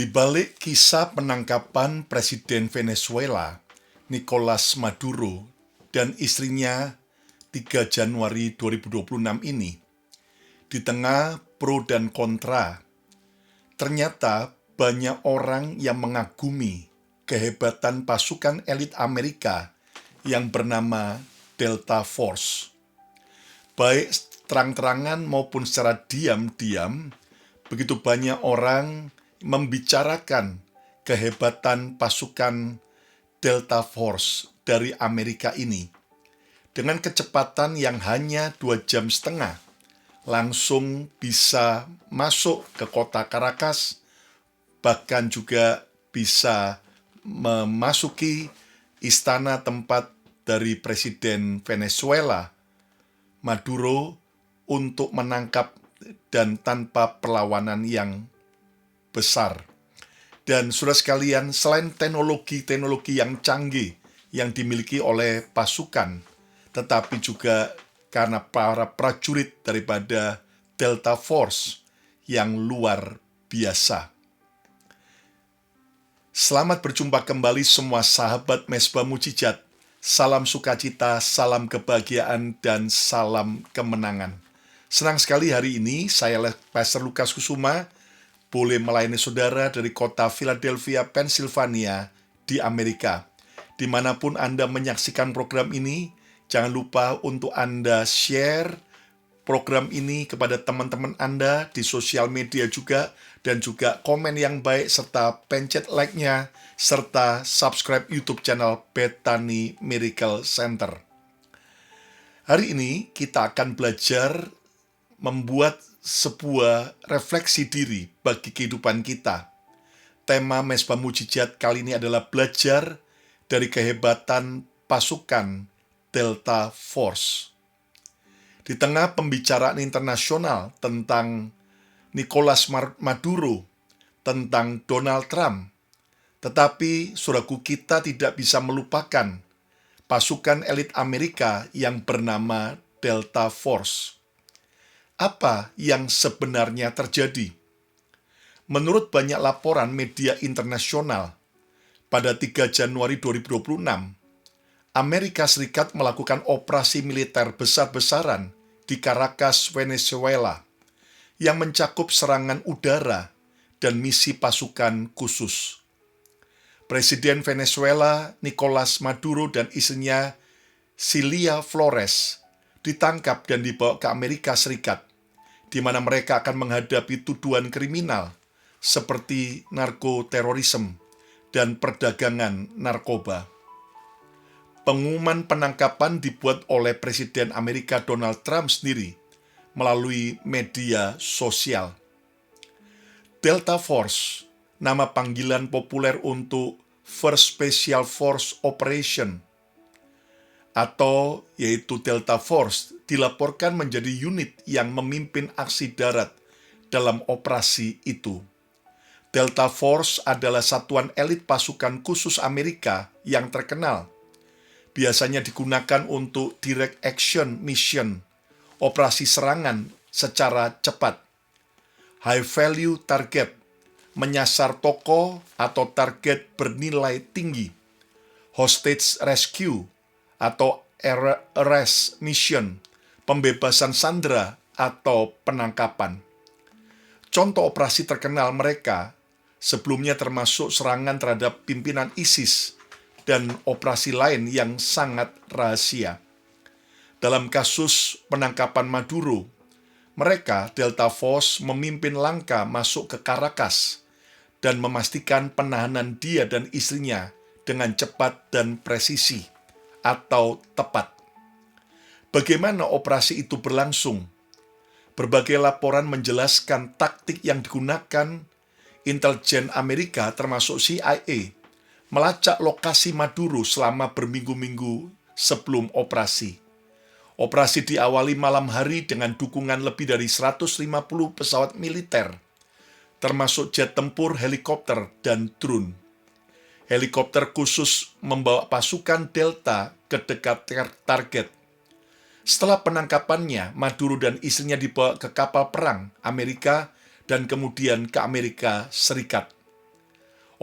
Di balik kisah penangkapan Presiden Venezuela, Nicolas Maduro, dan istrinya 3 Januari 2026 ini, di tengah pro dan kontra, ternyata banyak orang yang mengagumi kehebatan pasukan elit Amerika yang bernama Delta Force. Baik terang-terangan maupun secara diam-diam, begitu banyak orang membicarakan kehebatan pasukan Delta Force dari Amerika ini. Dengan kecepatan yang hanya 2,5 jam, langsung bisa masuk ke kota Caracas, bahkan juga bisa memasuki istana tempat dari Presiden Venezuela, Maduro, untuk menangkap dan tanpa perlawanan yang besar. Dan saudara sekalian, selain teknologi yang canggih yang dimiliki oleh pasukan, tetapi juga karena para prajurit daripada Delta Force yang luar biasa. Selamat berjumpa kembali semua sahabat Mezbah Mujizat. Salam sukacita, salam kebahagiaan, dan salam kemenangan. Senang sekali hari ini saya, Pastor Lukas Kusuma, boleh melayani saudara dari kota Philadelphia, Pennsylvania, di Amerika. Dimanapun Anda menyaksikan program ini, jangan lupa untuk Anda share program ini kepada teman-teman Anda di sosial media juga, dan juga komen yang baik, serta pencet like-nya, serta subscribe YouTube channel Bethany Miracle Center. Hari ini kita akan belajar membuat sebuah refleksi diri bagi kehidupan kita. Tema Mezbah Mujizat kali ini adalah belajar dari kehebatan pasukan Delta Force. Di tengah pembicaraan internasional tentang Nicolas Maduro, tentang Donald Trump, tetapi saudaraku, kita tidak bisa melupakan pasukan elit Amerika yang bernama Delta Force. Apa yang sebenarnya terjadi? Menurut banyak laporan media internasional, pada 3 Januari 2026, Amerika Serikat melakukan operasi militer besar-besaran di Caracas, Venezuela, yang mencakup serangan udara dan misi pasukan khusus. Presiden Venezuela, Nicolas Maduro, dan istrinya, Cilia Flores, ditangkap dan dibawa ke Amerika Serikat, di mana mereka akan menghadapi tuduhan kriminal seperti narkoterorisme dan perdagangan narkoba. Pengumuman penangkapan dibuat oleh Presiden Amerika Donald Trump sendiri melalui media sosial. Delta Force, nama panggilan populer untuk First Special Force Operation, atau yaitu Delta Force, dilaporkan menjadi unit yang memimpin aksi darat dalam operasi itu. Delta Force adalah satuan elit pasukan khusus Amerika yang terkenal. Biasanya digunakan untuk direct action mission, operasi serangan secara cepat, high value target, menyasar toko atau target bernilai tinggi, hostage rescue atau arrest mission, pembebasan sandera atau penangkapan. Contoh operasi terkenal mereka sebelumnya termasuk serangan terhadap pimpinan ISIS dan operasi lain yang sangat rahasia. Dalam kasus penangkapan Maduro, mereka, Delta Force, memimpin langkah masuk ke Caracas dan memastikan penahanan dia dan istrinya dengan cepat dan presisi atau tepat. Bagaimana operasi itu berlangsung? Berbagai laporan menjelaskan taktik yang digunakan. Intelijen Amerika termasuk CIA melacak lokasi Maduro selama berminggu-minggu sebelum operasi. Operasi diawali malam hari dengan dukungan lebih dari 150 pesawat militer, termasuk jet tempur, helikopter, dan drone. Helikopter khusus membawa pasukan Delta ke dekat target. Setelah penangkapannya, Maduro dan istrinya dibawa ke kapal perang Amerika dan kemudian ke Amerika Serikat.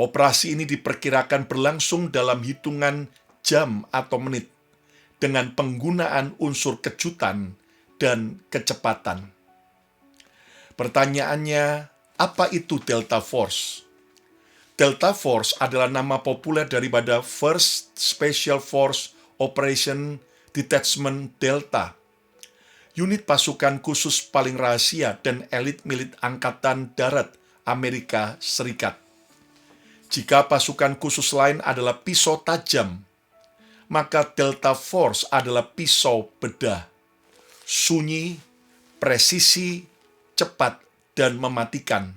Operasi ini diperkirakan berlangsung dalam hitungan jam atau menit dengan penggunaan unsur kejutan dan kecepatan. Pertanyaannya, apa itu Delta Force? Delta Force adalah nama populer daripada First Special Force Operation Detachment Delta, unit pasukan khusus paling rahasia dan elit milik Angkatan Darat Amerika Serikat. Jika pasukan khusus lain adalah pisau tajam, maka Delta Force adalah pisau bedah, sunyi, presisi, cepat, dan mematikan.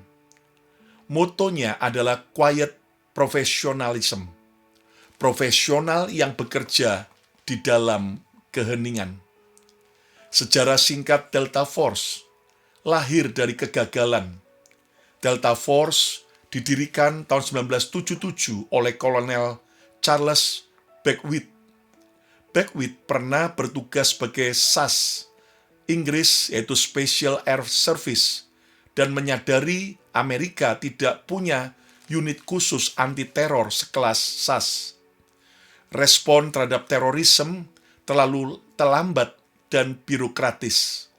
Motonya adalah quiet professionalism, profesional yang bekerja di dalam keheningan. Sejarah singkat Delta Force lahir dari kegagalan. Delta Force didirikan tahun 1977 oleh Kolonel Charles Beckwith. Beckwith pernah bertugas sebagai SAS Inggris, yaitu Special Air Service, dan menyadari Amerika tidak punya unit khusus anti-teror sekelas SAS. Respon terhadap terorisme terlalu terlambat dan birokratis.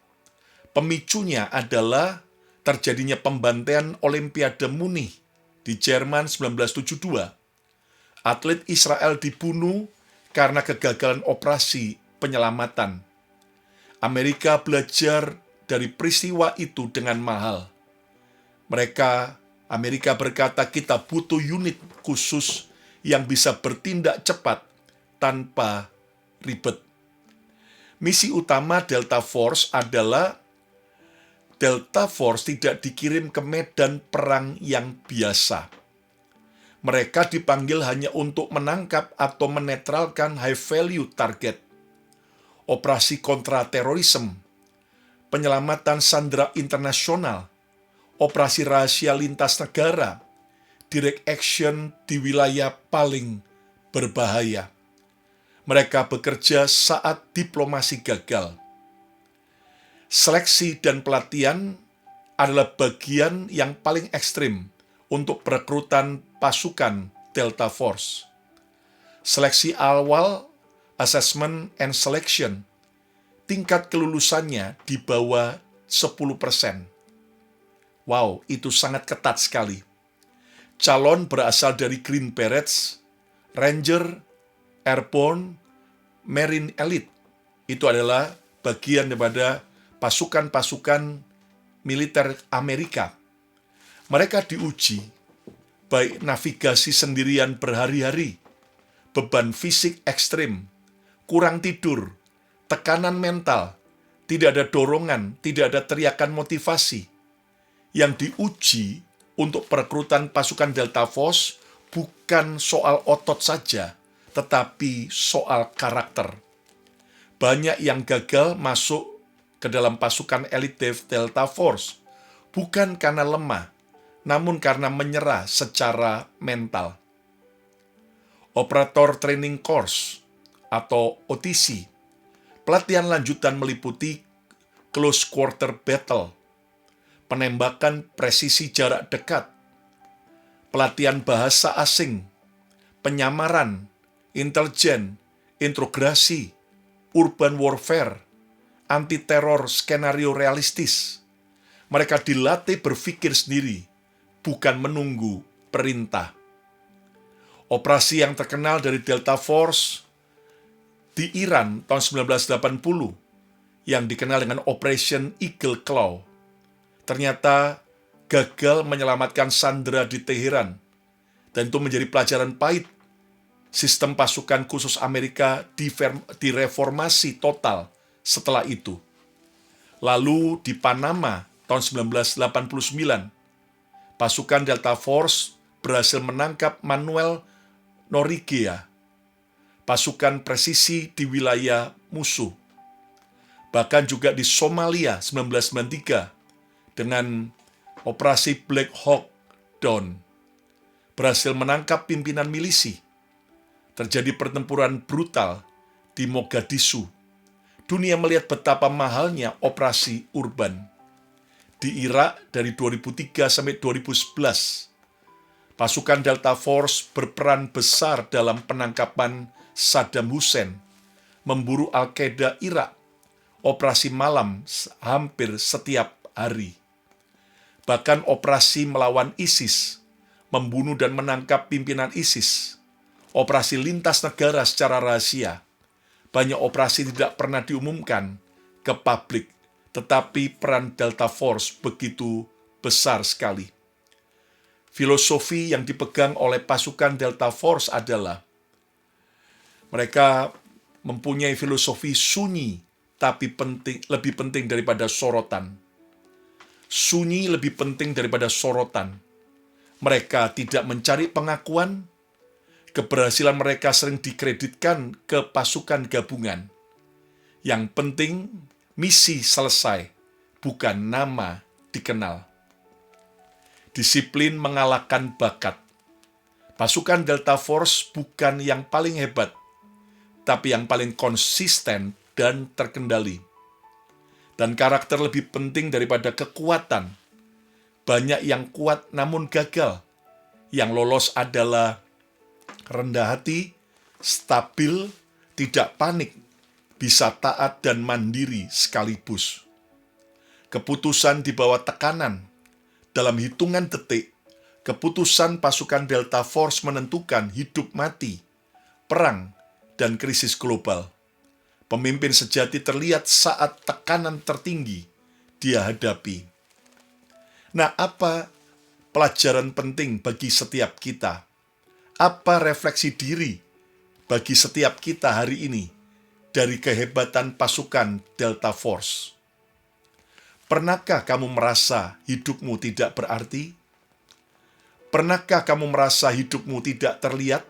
Pemicunya adalah terjadinya pembantaian Olimpiade Munich di Jerman 1972. Atlet Israel dibunuh karena kegagalan operasi penyelamatan. Amerika belajar dari peristiwa itu dengan mahal. Amerika berkata, kita butuh unit khusus yang bisa bertindak cepat tanpa ribet. Misi utama Delta Force adalah Delta Force tidak dikirim ke medan perang yang biasa. Mereka dipanggil hanya untuk menangkap atau menetralkan high-value target, operasi kontra-terorisme, penyelamatan sandera internasional, operasi rahasia lintas negara, direct action di wilayah paling berbahaya. Mereka bekerja saat diplomasi gagal. Seleksi dan pelatihan adalah bagian yang paling ekstrim untuk perekrutan pasukan Delta Force. Seleksi awal, assessment and selection, tingkat kelulusannya di bawah 10%. Wow, itu sangat ketat sekali. Calon berasal dari Green Berets, Ranger, Airborne, Marine Elite. Itu adalah bagian daripada pasukan-pasukan militer Amerika. Mereka diuji, baik navigasi sendirian berhari-hari, beban fisik ekstrim, kurang tidur, tekanan mental, tidak ada dorongan, tidak ada teriakan motivasi. Yang diuji untuk perekrutan pasukan Delta Force bukan soal otot saja, tetapi soal karakter. Banyak yang gagal masuk ke dalam pasukan elit Delta Force, bukan karena lemah, namun karena menyerah secara mental. Operator Training Course atau OTC, pelatihan lanjutan meliputi close quarter battle, penembakan presisi jarak dekat, pelatihan bahasa asing, penyamaran, intelijen, integrasi, urban warfare, anti-teror skenario realistis. Mereka dilatih berpikir sendiri, bukan menunggu perintah. Operasi yang terkenal dari Delta Force di Iran tahun 1980, yang dikenal dengan Operation Eagle Claw, ternyata gagal menyelamatkan sandera di Teheran, dan itu menjadi pelajaran pahit. Sistem pasukan khusus Amerika direformasi total setelah itu. Lalu di Panama tahun 1989, pasukan Delta Force berhasil menangkap Manuel Noriega, pasukan presisi di wilayah musuh. Bahkan juga di Somalia 1993 dengan operasi Black Hawk Down, berhasil menangkap pimpinan milisi. Terjadi pertempuran brutal di Mogadishu. Dunia melihat betapa mahalnya operasi urban. Di Irak dari 2003 sampai 2011, Pasukan Delta Force berperan besar dalam penangkapan Saddam Hussein, memburu Al-Qaeda Irak, operasi malam hampir setiap hari. Bahkan operasi melawan ISIS, membunuh dan menangkap pimpinan ISIS, operasi lintas negara secara rahasia. Banyak operasi tidak pernah diumumkan ke publik, tetapi peran Delta Force begitu besar sekali. Filosofi yang dipegang oleh pasukan Delta Force adalah mereka mempunyai filosofi sunyi, tapi lebih penting daripada sorotan. Sunyi lebih penting daripada sorotan. Mereka tidak mencari pengakuan. Keberhasilan mereka sering dikreditkan ke pasukan gabungan. Yang penting misi selesai, bukan nama dikenal. Disiplin mengalahkan bakat. Pasukan Delta Force bukan yang paling hebat, tapi yang paling konsisten dan terkendali. Dan karakter lebih penting daripada kekuatan. Banyak yang kuat namun gagal. Yang lolos adalah rendah hati, stabil, tidak panik, bisa taat dan mandiri sekaligus. Keputusan di bawah tekanan. Dalam hitungan detik, keputusan pasukan Delta Force menentukan hidup mati, perang, dan krisis global. Pemimpin sejati terlihat saat tekanan tertinggi dia hadapi. Nah, apa pelajaran penting bagi setiap kita? Apa refleksi diri bagi setiap kita hari ini dari kehebatan pasukan Delta Force? Pernahkah kamu merasa hidupmu tidak berarti? Pernahkah kamu merasa hidupmu tidak terlihat?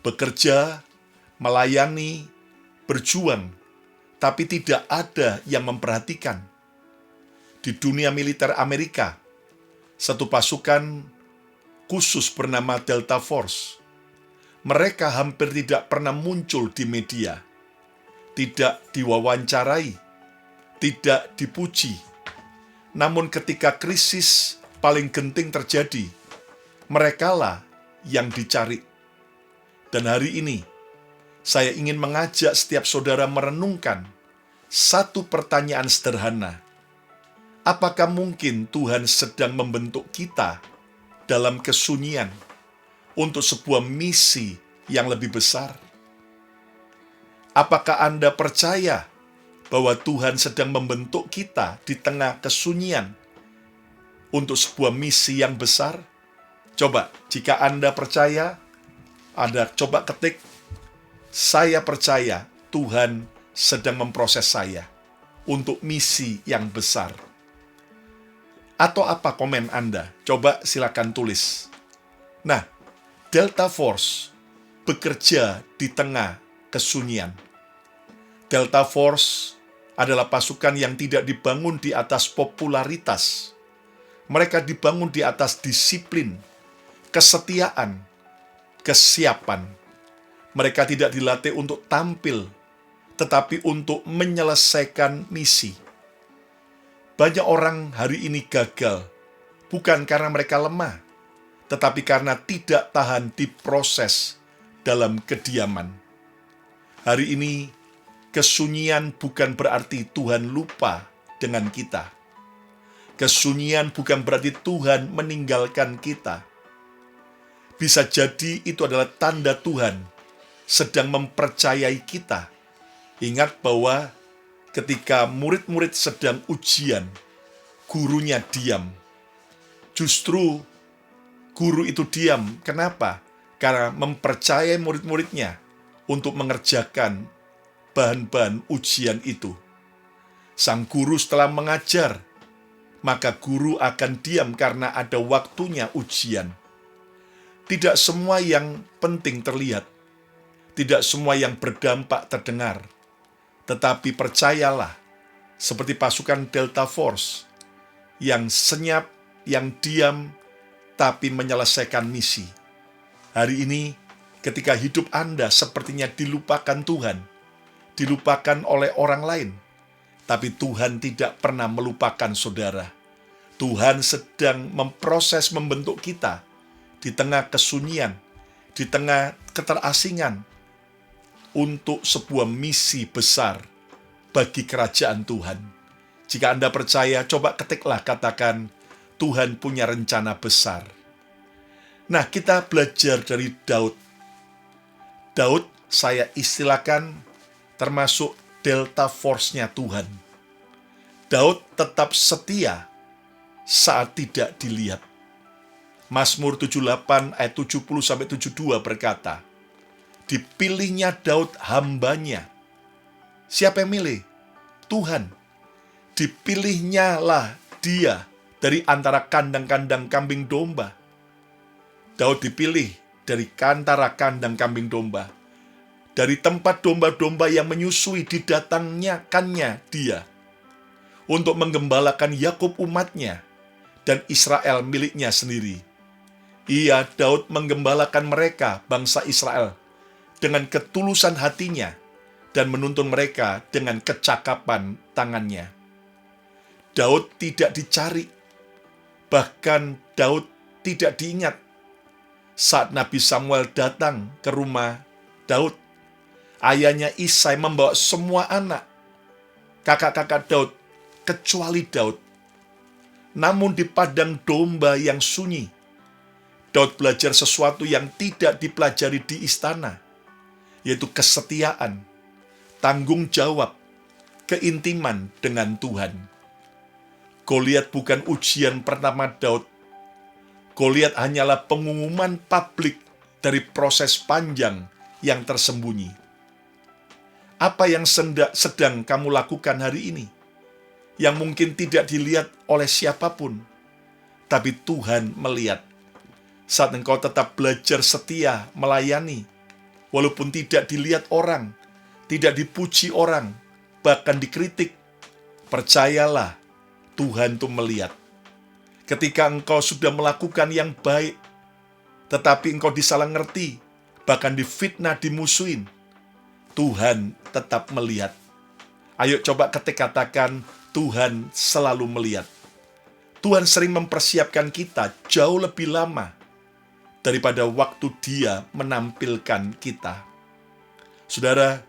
Bekerja, melayani, berjuang, tapi tidak ada yang memperhatikan. Di dunia militer Amerika, satu pasukan khusus bernama Delta Force. Mereka hampir tidak pernah muncul di media, tidak diwawancarai, tidak dipuji. Namun ketika krisis paling genting terjadi, merekalah yang dicari. Dan hari ini, saya ingin mengajak setiap saudara merenungkan satu pertanyaan sederhana. Apakah mungkin Tuhan sedang membentuk kita dalam kesunyian untuk sebuah misi yang lebih besar? Apakah Anda percaya bahwa Tuhan sedang membentuk kita di tengah kesunyian untuk sebuah misi yang besar? Coba, jika Anda percaya, Anda coba ketik, saya percaya Tuhan sedang memproses saya untuk misi yang besar. Atau apa komen Anda? Coba silakan tulis. Nah, Delta Force bekerja di tengah kesunyian. Delta Force adalah pasukan yang tidak dibangun di atas popularitas. Mereka dibangun di atas disiplin, kesetiaan, kesiapan. Mereka tidak dilatih untuk tampil, tetapi untuk menyelesaikan misi. Banyak orang hari ini gagal, bukan karena mereka lemah, tetapi karena tidak tahan diproses dalam kediaman. Hari ini, kesunyian bukan berarti Tuhan lupa dengan kita. Kesunyian bukan berarti Tuhan meninggalkan kita. Bisa jadi itu adalah tanda Tuhan sedang mempercayai kita. Ingat bahwa ketika murid-murid sedang ujian, gurunya diam. Justru guru itu diam. Kenapa? Karena mempercayai murid-muridnya untuk mengerjakan bahan-bahan ujian itu. Sang guru setelah mengajar, maka guru akan diam karena ada waktunya ujian. Tidak semua yang penting terlihat, tidak semua yang berdampak terdengar, tetapi percayalah, seperti pasukan Delta Force, yang senyap, yang diam, tapi menyelesaikan misi. Hari ini, ketika hidup Anda sepertinya dilupakan Tuhan, dilupakan oleh orang lain, tapi Tuhan tidak pernah melupakan saudara. Tuhan sedang memproses membentuk kita di tengah kesunyian, di tengah keterasingan, untuk sebuah misi besar bagi kerajaan Tuhan. Jika Anda percaya, coba ketiklah, katakan, Tuhan punya rencana besar. Nah, kita belajar dari Daud. Daud saya istilahkan termasuk Delta Force-nya Tuhan. Daud tetap setia saat tidak dilihat. Mazmur 78 ayat 70-72 berkata, dipilihnya Daud hambanya. Siapa yang milih? Tuhan. Dipilihnya lah dia dari antara kandang-kandang kambing domba. Daud dipilih dari antara kandang kambing domba. Dari tempat domba-domba yang menyusui didatangkannya dia. Untuk menggembalakan Yakub umatnya dan Israel miliknya sendiri. Ia, Daud, menggembalakan mereka, bangsa Israel, dengan ketulusan hatinya dan menuntun mereka dengan kecakapan tangannya. Daud tidak dicari, bahkan Daud tidak diingat. Saat Nabi Samuel datang ke rumah Daud, ayahnya Isai membawa semua anak, kakak-kakak Daud, kecuali Daud. Namun di padang domba yang sunyi, Daud belajar sesuatu yang tidak dipelajari di istana, yaitu kesetiaan, tanggung jawab, keintiman dengan Tuhan. Goliat bukan ujian pertama Daud. Goliat hanyalah pengumuman publik dari proses panjang yang tersembunyi. Apa yang sedang kamu lakukan hari ini? Yang mungkin tidak dilihat oleh siapapun, tapi Tuhan melihat. Saat engkau tetap belajar setia melayani, walaupun tidak dilihat orang, tidak dipuji orang, bahkan dikritik, percayalah, Tuhan itu melihat. Ketika engkau sudah melakukan yang baik, tetapi engkau disalah ngerti, bahkan difitnah, dimusuhin, Tuhan tetap melihat. Ayo coba katakan, Tuhan selalu melihat. Tuhan sering mempersiapkan kita jauh lebih lama daripada waktu Dia menampilkan kita. Saudara,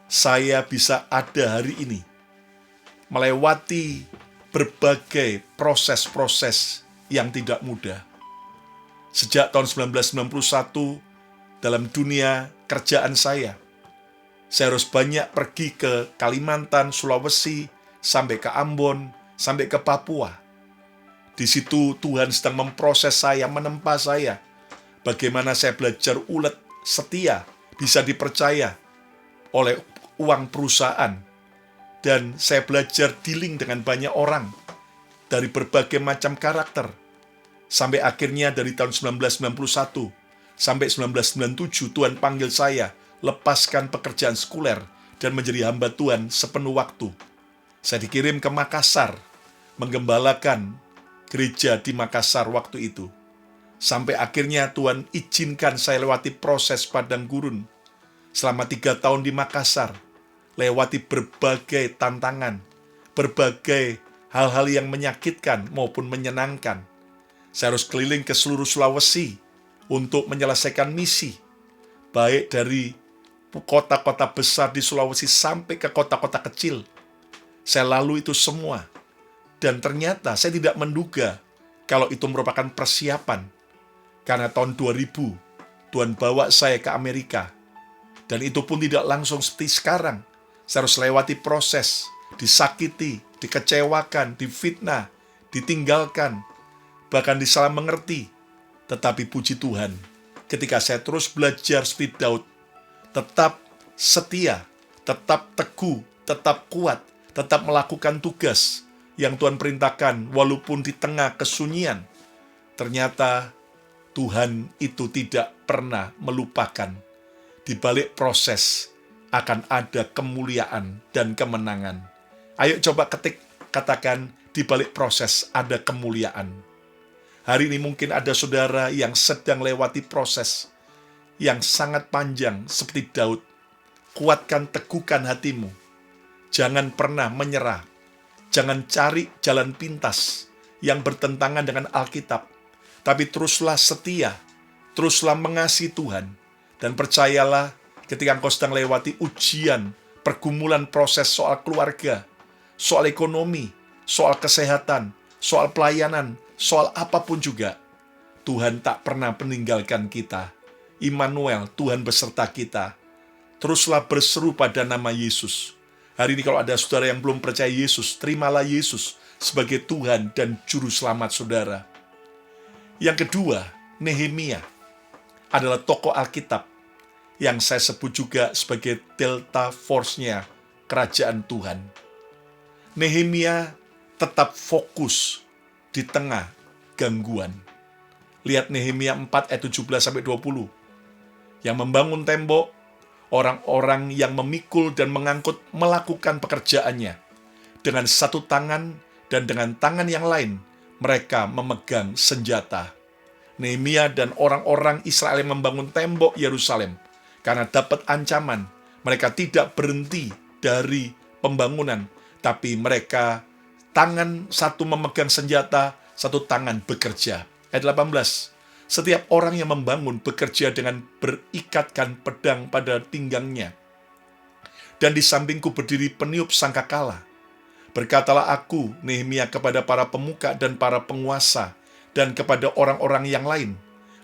saya bisa ada hari ini melewati berbagai proses-proses yang tidak mudah. Sejak tahun 1991, dalam dunia kerjaan saya harus banyak pergi ke Kalimantan, Sulawesi, sampai ke Ambon, sampai ke Papua. Di situ Tuhan sedang memproses saya, menempa saya. Bagaimana saya belajar ulet, setia, bisa dipercaya oleh uang perusahaan. Dan saya belajar dealing dengan banyak orang dari berbagai macam karakter. Sampai akhirnya dari tahun 1991 sampai 1997 Tuhan panggil saya, lepaskan pekerjaan sekuler dan menjadi hamba Tuhan sepenuh waktu. Saya dikirim ke Makassar, menggembalakan gereja di Makassar waktu itu. Sampai akhirnya Tuhan izinkan saya lewati proses padang gurun. Selama 3 tahun di Makassar, lewati berbagai tantangan, berbagai hal-hal yang menyakitkan maupun menyenangkan. Saya harus keliling ke seluruh Sulawesi untuk menyelesaikan misi, baik dari kota-kota besar di Sulawesi sampai ke kota-kota kecil. Saya lalu itu semua. Dan ternyata saya tidak menduga kalau itu merupakan persiapan. Karena tahun 2000, Tuhan bawa saya ke Amerika. Dan itu pun tidak langsung seperti sekarang. Saya harus lewati proses, disakiti, dikecewakan, difitnah, ditinggalkan, bahkan disalah mengerti. Tetapi puji Tuhan, ketika saya terus belajar seperti Daud, tetap setia, tetap teguh, tetap kuat, tetap melakukan tugas yang Tuhan perintahkan walaupun di tengah kesunyian. Ternyata Tuhan itu tidak pernah melupakan. Di balik proses akan ada kemuliaan dan kemenangan. Ayo coba katakan, di balik proses ada kemuliaan. Hari ini mungkin ada saudara yang sedang lewati proses yang sangat panjang seperti Daud. Kuatkan, teguhkan hatimu. Jangan pernah menyerah. Jangan cari jalan pintas yang bertentangan dengan Alkitab. Tapi teruslah setia, teruslah mengasihi Tuhan, dan percayalah ketika engkau sedang lewati ujian, pergumulan proses soal keluarga, soal ekonomi, soal kesehatan, soal pelayanan, soal apapun juga, Tuhan tak pernah meninggalkan kita. Immanuel, Tuhan beserta kita. Teruslah berseru pada nama Yesus. Hari ini kalau ada saudara yang belum percaya Yesus, terimalah Yesus sebagai Tuhan dan Juru Selamat saudara. Yang kedua, Nehemia adalah tokoh Alkitab yang saya sebut juga sebagai Delta Force-nya kerajaan Tuhan. Nehemia tetap fokus di tengah gangguan. Lihat Nehemia 4 ayat 17-20. Yang membangun tembok, orang-orang yang memikul dan mengangkut melakukan pekerjaannya. Dengan satu tangan dan dengan tangan yang lain, mereka memegang senjata. Nehemia dan orang-orang Israel yang membangun tembok Yerusalem, karena dapat ancaman, mereka tidak berhenti dari pembangunan, tapi mereka tangan satu memegang senjata, satu tangan bekerja. Ayat 18. Setiap orang yang membangun bekerja dengan berikatkan pedang pada pinggangnya. Dan di sampingku berdiri peniup sangkakala. Berkatalah aku, Nehemia, kepada para pemuka dan para penguasa, dan kepada orang-orang yang lain.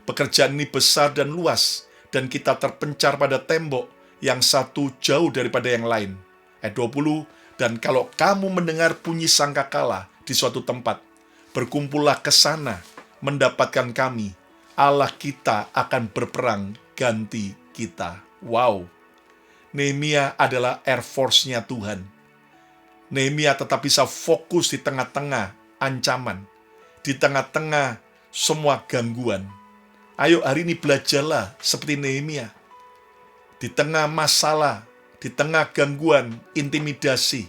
Pekerjaan ini besar dan luas, dan kita terpencar pada tembok yang satu jauh daripada yang lain. Ayat 20, dan kalau kamu mendengar bunyi sangkakala di suatu tempat, berkumpullah ke sana, mendapatkan kami. Allah kita akan berperang ganti kita. Wow. Nehemia adalah Air Force-nya Tuhan. Nehemia tetap bisa fokus di tengah-tengah ancaman, di tengah-tengah semua gangguan. Ayo hari ini belajarlah seperti Nehemia. Di tengah masalah, di tengah gangguan, intimidasi,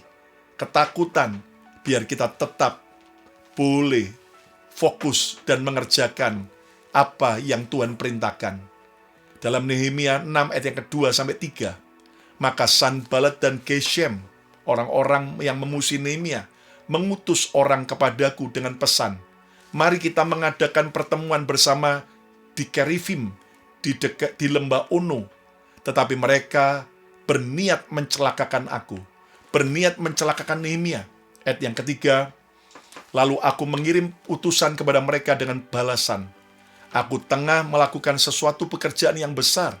ketakutan, biar kita tetap boleh fokus dan mengerjakan apa yang Tuhan perintahkan. Dalam Nehemia 6 ayat yang kedua sampai 3, maka Sanballat dan Geshem, orang-orang yang memusuhi Nehemia, mengutus orang kepadaku dengan pesan, mari kita mengadakan pertemuan bersama di Kerifim, di lembah Ono. Tetapi mereka berniat mencelakakan aku, berniat mencelakakan Nehemia. Ayat yang ketiga, lalu aku mengirim utusan kepada mereka dengan balasan. Aku tengah melakukan sesuatu pekerjaan yang besar.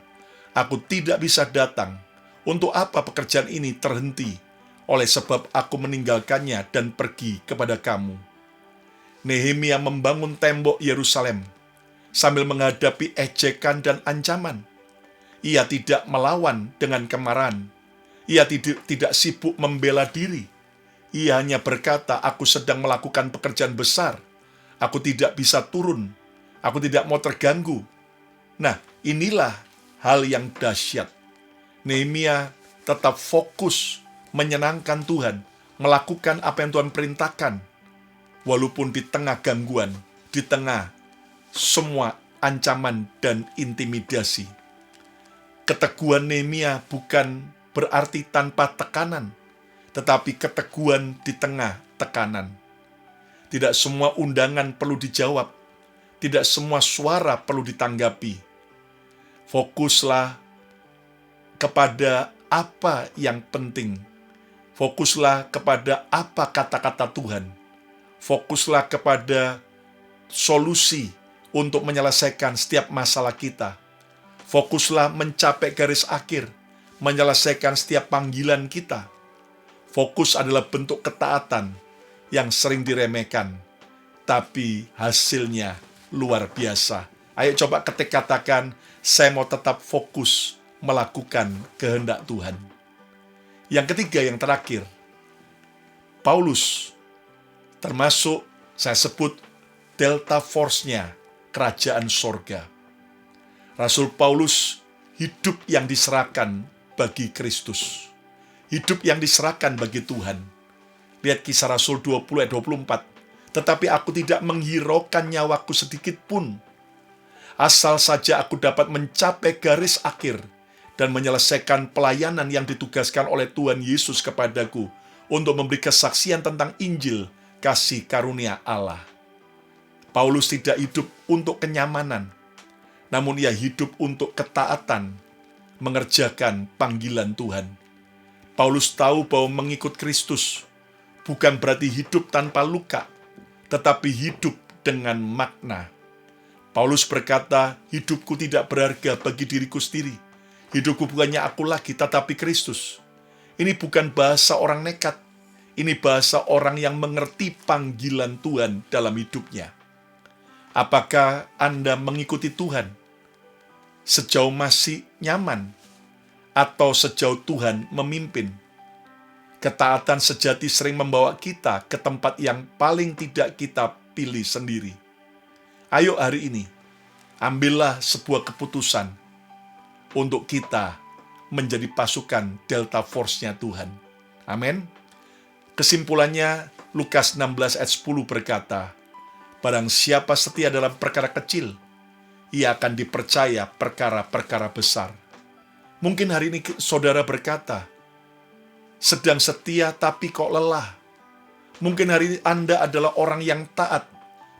Aku tidak bisa datang. Untuk apa pekerjaan ini terhenti? Oleh sebab aku meninggalkannya dan pergi kepada kamu. Nehemia membangun tembok Yerusalem sambil menghadapi ejekan dan ancaman. Ia tidak melawan dengan kemarahan. Ia tidak sibuk membela diri. Ia hanya berkata, aku sedang melakukan pekerjaan besar. Aku tidak bisa turun. Aku tidak mau terganggu. Nah, inilah hal yang dahsyat. Nehemia tetap fokus menyenangkan Tuhan, melakukan apa yang Tuhan perintahkan, walaupun di tengah gangguan, di tengah semua ancaman dan intimidasi. Keteguhan Nehemia bukan berarti tanpa tekanan, tetapi keteguhan di tengah tekanan. Tidak semua undangan perlu dijawab, tidak semua suara perlu ditanggapi. Fokuslah kepada apa yang penting. Fokuslah kepada apa kata-kata Tuhan. Fokuslah kepada solusi untuk menyelesaikan setiap masalah kita. Fokuslah mencapai garis akhir, menyelesaikan setiap panggilan kita. Fokus adalah bentuk ketaatan yang sering diremehkan, tapi hasilnya luar biasa. Ayo coba katakan, saya mau tetap fokus melakukan kehendak Tuhan. Yang ketiga, yang terakhir, Paulus termasuk saya sebut Delta Force-nya kerajaan sorga. Rasul Paulus hidup yang diserahkan bagi Kristus. Hidup yang diserahkan bagi Tuhan. Lihat Kisah Rasul 20 ayat 24. Tetapi aku tidak menghiraukan nyawaku sedikit pun. Asal saja aku dapat mencapai garis akhir dan menyelesaikan pelayanan yang ditugaskan oleh Tuhan Yesus kepadaku untuk memberi kesaksian tentang Injil kasih karunia Allah. Paulus tidak hidup untuk kenyamanan, namun ia hidup untuk ketaatan, mengerjakan panggilan Tuhan. Paulus tahu bahwa mengikut Kristus bukan berarti hidup tanpa luka, tetapi hidup dengan makna. Paulus berkata, hidupku tidak berharga bagi diriku sendiri. Hidupku bukannya aku lagi, tetapi Kristus. Ini bukan bahasa orang nekat. Ini bahasa orang yang mengerti panggilan Tuhan dalam hidupnya. Apakah Anda mengikuti Tuhan sejauh masih nyaman atau sejauh Tuhan memimpin? Ketaatan sejati sering membawa kita ke tempat yang paling tidak kita pilih sendiri. Ayo hari ini, ambillah sebuah keputusan untuk kita menjadi pasukan Delta Force-nya Tuhan. Amin. Kesimpulannya, Lukas 16 ayat 10 berkata, barang siapa setia dalam perkara kecil, ia akan dipercaya perkara-perkara besar. Mungkin hari ini saudara berkata, sedang setia tapi kok lelah. Mungkin hari ini Anda adalah orang yang taat,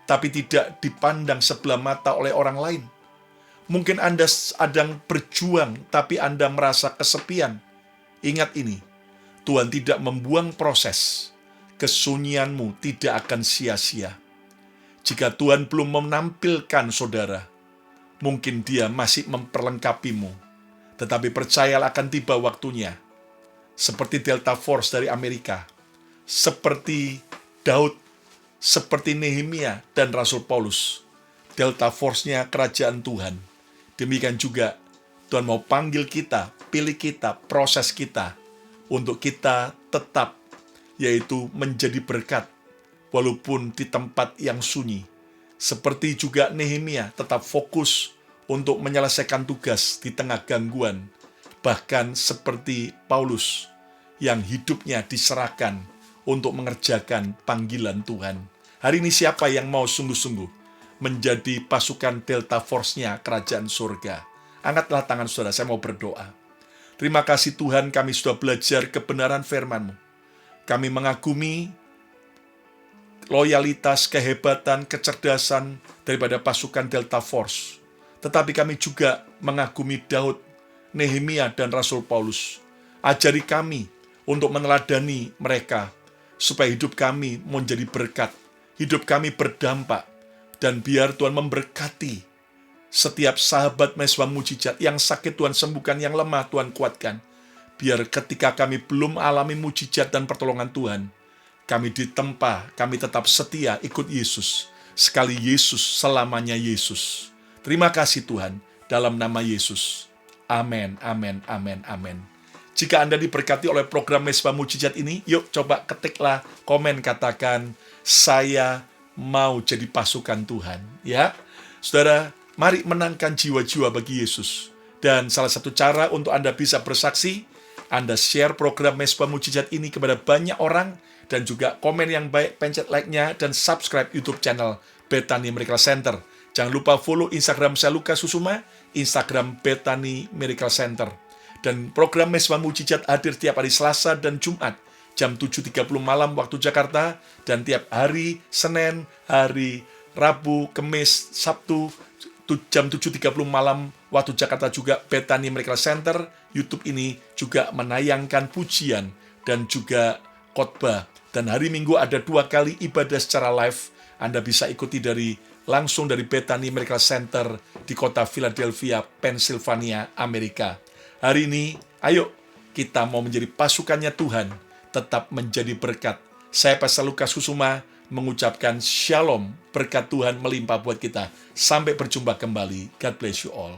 tapi tidak dipandang sebelah mata oleh orang lain. Mungkin Anda sedang berjuang, tapi Anda merasa kesepian. Ingat ini, Tuhan tidak membuang proses. Kesunyianmu tidak akan sia-sia. Jika Tuhan belum menampilkan saudara, mungkin Dia masih memperlengkapimu. Tetapi percayalah akan tiba waktunya. Seperti Delta Force dari Amerika, seperti Daud, seperti Nehemia dan Rasul Paulus. Delta Force-nya kerajaan Tuhan. Demikian juga Tuhan mau panggil kita, pilih kita, proses kita, untuk kita tetap, yaitu menjadi berkat, walaupun di tempat yang sunyi. Seperti juga Nehemia tetap fokus untuk menyelesaikan tugas di tengah gangguan. Bahkan seperti Paulus yang hidupnya diserahkan untuk mengerjakan panggilan Tuhan. Hari ini siapa yang mau sungguh-sungguh menjadi pasukan Delta Force-nya kerajaan surga? Angkatlah tangan saudara, saya mau berdoa. Terima kasih Tuhan, kami sudah belajar kebenaran firman-Mu. Kami mengagumi loyalitas, kehebatan, kecerdasan daripada pasukan Delta Force. Tetapi kami juga mengagumi Daud, Nehemia, dan Rasul Paulus. Ajari kami untuk meneladani mereka, supaya hidup kami menjadi berkat, hidup kami berdampak, dan biar Tuhan memberkati setiap sahabat Mesbah Mujizat. Yang sakit Tuhan sembuhkan, yang lemah Tuhan kuatkan. Biar ketika kami belum alami mujizat dan pertolongan Tuhan, kami ditempa, kami tetap setia ikut Yesus. Sekali Yesus, selamanya Yesus. Terima kasih Tuhan, dalam nama Yesus. Amin, amin, amin, amin. Jika Anda diberkati oleh program Mesbah Mujizat ini, yuk coba ketiklah komen, katakan, saya mau jadi pasukan Tuhan. Ya, saudara, mari menangkan jiwa-jiwa bagi Yesus. Dan salah satu cara untuk Anda bisa bersaksi, Anda share program Mesbah Mujizat ini kepada banyak orang, dan juga komen yang baik, pencet like-nya, dan subscribe YouTube channel Bethany Miracle Center. Jangan lupa follow Instagram saya Lukas Susuma, Instagram Bethany Miracle Center. Dan program Mesbah Mujizat hadir tiap hari Selasa dan Jumat, jam 7.30 malam waktu Jakarta, dan tiap hari Senin, hari Rabu, Kamis, Sabtu, jam 7.30 malam waktu Jakarta juga Bethany Miracle Center. YouTube ini juga menayangkan pujian dan juga khotbah. Dan hari Minggu ada 2 kali ibadah secara live. Anda bisa ikuti langsung dari Bethany Miracle Center di kota Philadelphia, Pennsylvania, Amerika. Hari ini, ayo kita mau menjadi pasukannya Tuhan, tetap menjadi berkat. Saya Pastor Lukas Kusuma mengucapkan shalom, berkat Tuhan melimpah buat kita. Sampai berjumpa kembali. God bless you all.